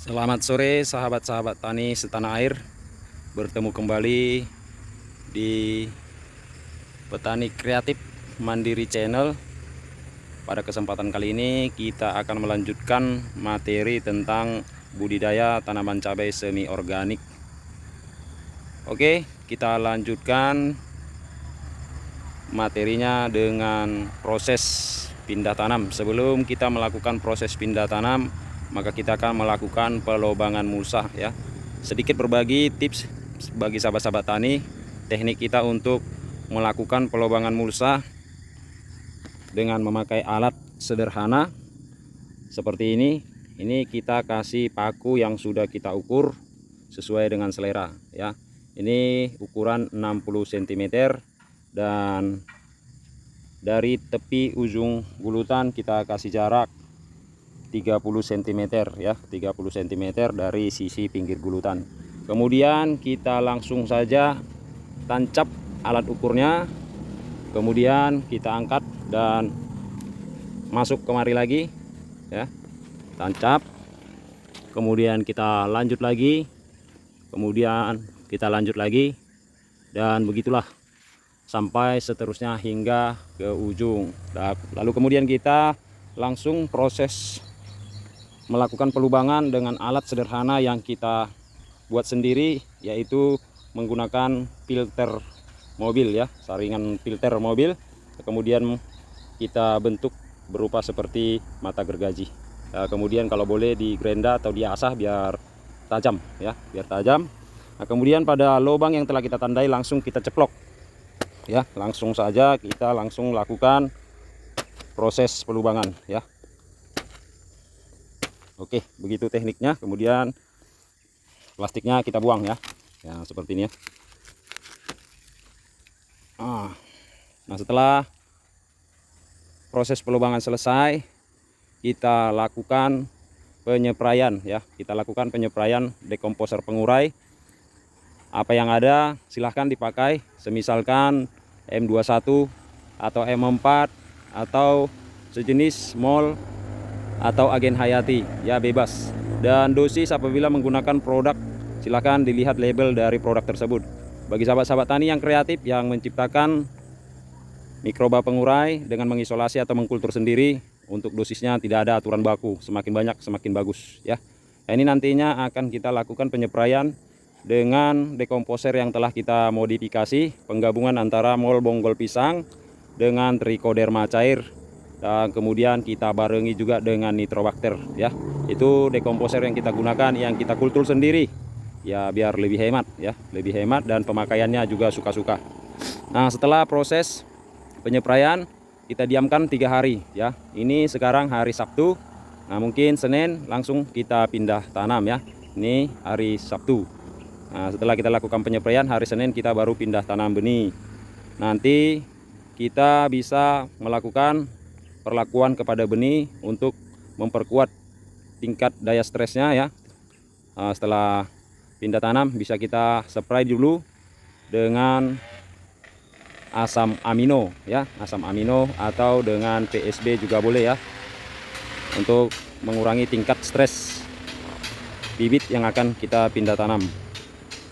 Selamat sore sahabat-sahabat tani setanah air. Bertemu kembali di Petani Kreatif Mandiri Channel. Pada kesempatan kali ini kita akan melanjutkan materi tentang budidaya tanaman cabai semi organik. Oke, kita lanjutkan materinya dengan proses pindah tanam. Sebelum kita melakukan proses pindah tanam, maka kita akan melakukan pelobangan mulsa ya. Sedikit berbagi tips bagi sahabat-sahabat tani, teknik kita untuk melakukan pelobangan mulsa dengan memakai alat sederhana seperti ini. Ini kita kasih paku yang sudah kita ukur sesuai dengan selera ya. Ini ukuran 60 cm dan dari tepi ujung gulutan kita kasih jarak 30 cm ya, 30 cm dari sisi pinggir gulutan. Kemudian kita langsung saja tancap alat ukurnya, kemudian kita angkat dan masuk kemari lagi ya, tancap, kemudian kita lanjut lagi, kemudian kita lanjut lagi, dan begitulah sampai seterusnya hingga ke ujung. Lalu kemudian kita langsung proses melakukan pelubangan dengan alat sederhana yang kita buat sendiri, yaitu menggunakan filter mobil ya, saringan filter mobil. Kemudian kita bentuk berupa seperti mata gergaji. Kemudian kalau boleh di grenda atau diasah biar tajam ya, biar tajam. Kemudian pada lubang yang telah kita tandai langsung kita ceplok ya, langsung saja kita langsung lakukan proses pelubangan ya. Oke, begitu tekniknya. Kemudian plastiknya kita buang ya, seperti ini ya. Nah, setelah proses pelubangan selesai, kita lakukan penyepraian ya. Kita lakukan penyepraian dekomposer pengurai. Apa yang ada silahkan dipakai, semisalkan M21 atau M4 atau sejenis MOL atau agen hayati ya, bebas. Dan dosis apabila menggunakan produk, silahkan dilihat label dari produk tersebut. Bagi sahabat-sahabat tani yang kreatif yang menciptakan mikroba pengurai dengan mengisolasi atau mengkultur sendiri, untuk dosisnya tidak ada aturan baku, semakin banyak semakin bagus ya. Ini nantinya akan kita lakukan penyepraian dengan dekomposer yang telah kita modifikasi, penggabungan antara MOL bonggol pisang dengan trichoderma cair, dan kemudian kita barengi juga dengan nitrobakter ya. Itu dekomposer yang kita gunakan, yang kita kultur sendiri ya, biar lebih hemat ya, lebih hemat, dan pemakaiannya juga suka-suka. Nah, setelah proses penyepraian kita diamkan 3 hari ya. Ini sekarang hari Sabtu. Nah, mungkin Senin langsung kita pindah tanam ya. Ini hari Sabtu. Nah, setelah kita lakukan penyepraian, hari Senin kita baru pindah tanam benih. Nanti kita bisa melakukan perlakuan kepada benih untuk memperkuat tingkat daya stresnya ya. Setelah pindah tanam bisa kita spray dulu dengan asam amino ya, asam amino atau dengan PSB juga boleh ya, untuk mengurangi tingkat stres bibit yang akan kita pindah tanam.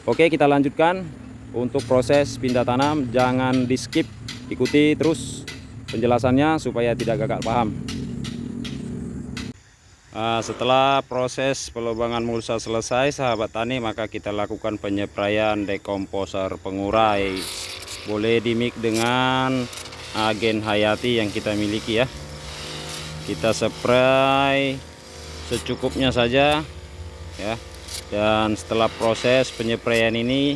Oke, kita lanjutkan untuk proses pindah tanam. Jangan di skip, ikuti terus penjelasannya supaya tidak gagal paham. Setelah proses pelubangan mulsa selesai sahabat tani, maka kita lakukan penyepraian dekomposer pengurai. Boleh dimix dengan agen hayati yang kita miliki ya. Kita spray secukupnya saja ya. Dan setelah proses penyepraian ini,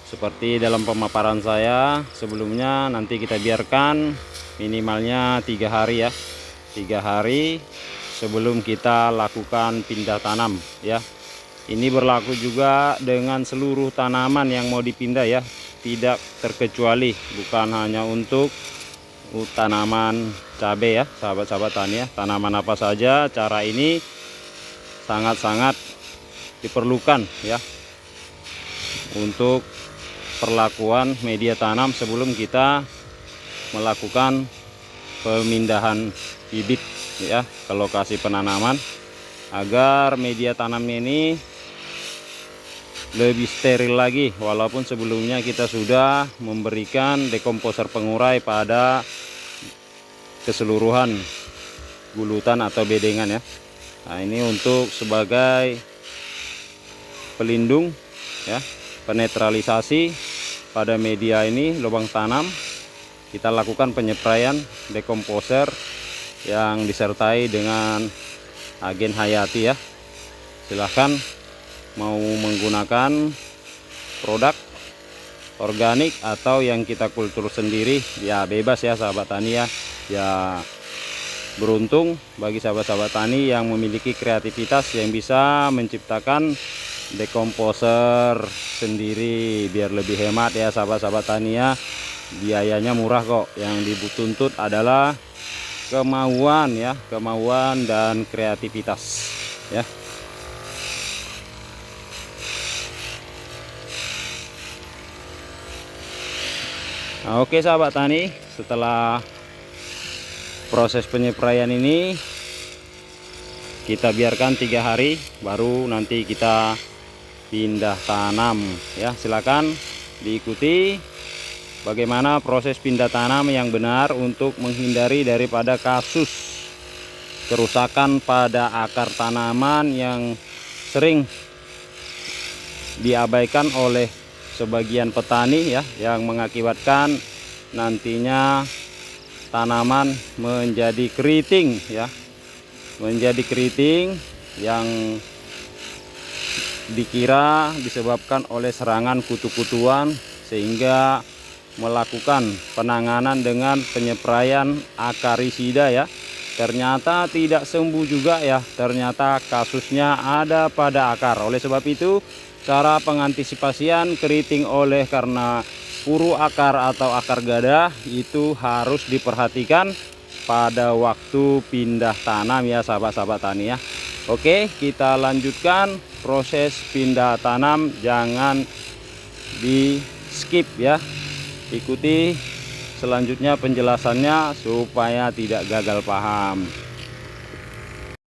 seperti dalam pemaparan saya sebelumnya, nanti kita biarkan minimalnya 3 hari ya, 3 hari sebelum kita lakukan pindah tanam ya. Ini berlaku juga dengan seluruh tanaman yang mau dipindah ya, tidak terkecuali, bukan hanya untuk tanaman cabai ya, sahabat-sahabat tani ya. Tanaman apa saja cara ini sangat-sangat diperlukan ya, untuk perlakuan media tanam sebelum kita melakukan pemindahan bibit ya ke lokasi penanaman. agar media tanamnya ini lebih steril lagi, walaupun sebelumnya kita sudah memberikan dekomposer pengurai pada keseluruhan gulutan atau bedengan ya. Nah, ini untuk sebagai pelindung ya, penetralisasi pada media ini lubang tanam, kita lakukan penyepraian dekomposer yang disertai dengan agen hayati ya. Silahkan mau menggunakan produk organik atau yang kita kultur sendiri ya, bebas ya sahabat tani ya. Ya beruntung bagi sahabat-sahabat tani yang memiliki kreativitas yang bisa menciptakan dekomposer sendiri biar lebih hemat ya sahabat-sahabat tani ya. Biayanya murah kok, yang dituntut adalah kemauan ya, kemauan dan kreativitas ya. Nah, oke sahabat tani, setelah proses penyepraian ini kita biarkan 3 hari, baru nanti kita pindah tanam ya. Silakan diikuti bagaimana proses pindah tanam yang benar untuk menghindari daripada kasus kerusakan pada akar tanaman yang sering diabaikan oleh sebagian petani ya, yang mengakibatkan nantinya tanaman menjadi keriting ya, menjadi keriting yang dikira disebabkan oleh serangan kutu-kutuan, sehingga melakukan penanganan dengan penyepraian akarisida ya. Ternyata tidak sembuh juga ya, ternyata kasusnya ada pada akar. Oleh sebab itu, cara pengantisipasian keriting oleh karena puru akar atau akar gada itu harus diperhatikan pada waktu pindah tanam ya sahabat-sahabat tani ya. Oke, kita lanjutkan proses pindah tanam, jangan di skip ya. Ikuti selanjutnya penjelasannya supaya tidak gagal paham.